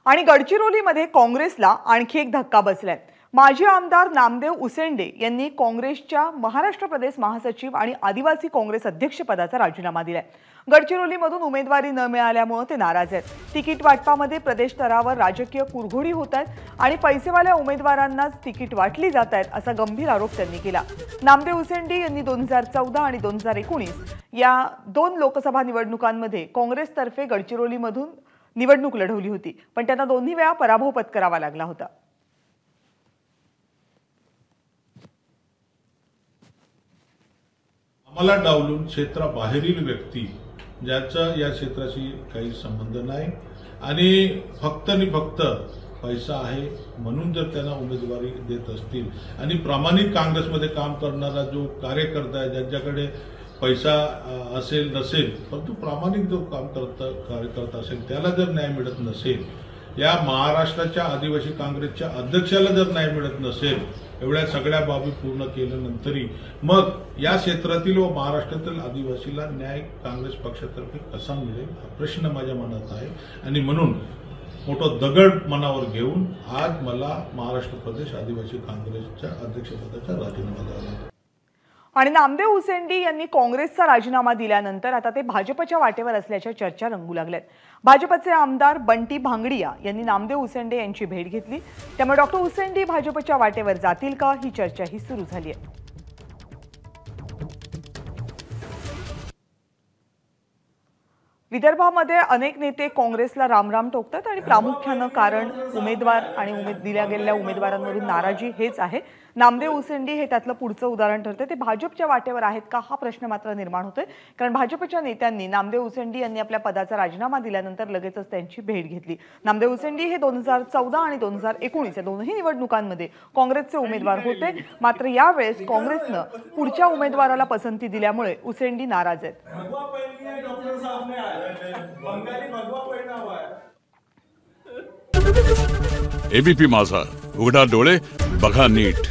आणि गडचिरोलीमध्ये काँग्रेसला आणखी एक धक्का बसलाय। माजी आमदार नामदेव उसेंडे यांनी काँग्रेसच्या महाराष्ट्र प्रदेश महासचिव आणि आदिवासी काँग्रेस अध्यक्षपदाचा राजीनामा दिलाय। गडचिरोलीमधून उमेदवारी न मिळाल्यामुळे ते नाराज आहेत। तिकीट वाटपामध्ये प्रदेश स्तरावर राजकीय कुरघोडी होत आहेत आणि पैसेवाल्या उमेदवारांनाच तिकीट वाटली जात आहेत असा गंभीर आरोप त्यांनी केला। नामदेव उसेंडे यांनी 2014 आणि 2019 या 2 लोकसभा निवडणुकांमध्ये काँग्रेसतर्फे गडचिरोलीमधून निवडणूक लढवली होती, पण त्यांना दोन्ही वेळा पराभव पत्करावा लागला होता। आम्हाला डावलून क्षेत्राबाहेरील व्यक्ती ज्याचा या क्षेत्राशी काही संबंध नाही आणि फक्त पैसा आहे म्हणून जर त्यांना उमेदवारी देत असतील आणि प्रामाणिक काँग्रेसमध्ये काम करणारा जो कार्यकर्ता आहे ज्यांच्याकडे पैसा असेल नसेल परंतु प्रामाणिक जो कार्यकर्ता असेल त्याला जर न्याय मिळत नसेल, या महाराष्ट्राच्या आदिवासी काँग्रेसच्या अध्यक्षाला जर न्याय मिळत नसेल, एवढ्या सगळ्या बाबी पूर्ण केल्यानंतरही मग या क्षेत्रातील व महाराष्ट्रातील आदिवासीला न्याय काँग्रेस पक्षातर्फे कसा मिळेल हा प्रश्न माझ्या मनात आहे। आणि म्हणून मोठा दगड मनावर घेऊन आज मला महाराष्ट्र प्रदेश आदिवासी काँग्रेसच्या अध्यक्षपदाचा राजीनामा द्यावा लागला। आणि नामदेव उसेंडी यांनी काँग्रेसचा राजीनामा दिल्यानंतर आता ते भाजपच्या वाटेवर असल्याच्या चर्चा रंगू लागल्यात। भाजपचे आमदार बंटी भांगडिया यांनी नामदेव उसेंडे यांची भेट घेतली, त्यामुळे डॉक्टर उसेंडी भाजपच्या वाटेवर जातील का ही चर्चाही सुरू झाली आहे। विदर्भामध्ये अनेक नेते काँग्रेसला रामराम ठोकतात आणि प्रामुख्याने कारण उमेदवार आणि दिल्या गेलेल्या उमेदवारांवरून नाराजी हेच आहे। नामदेव उसेंडी हे त्यातलं पुढचं उदाहरण ठरते। ते भाजपच्या वाटेवर आहेत का हा प्रश्न मात्र निर्माण होतोय, कारण भाजपच्या नेत्यांनी नामदेव उसेंडी यांनी आपल्या पदाचा राजीनामा दिल्यानंतर लगेचच त्यांची भेट घेतली। नामदेव उसेंडी हे 2014 आणि 2019 या दोन्ही निवडणुकांमध्ये काँग्रेसचे उमेदवार होते, मात्र यावेळेस काँग्रेसनं पुढच्या उमेदवाराला पसंती दिल्यामुळे उसेंडी नाराज आहेत। एबीपी माझा, उघडा डोळे बघा नीट।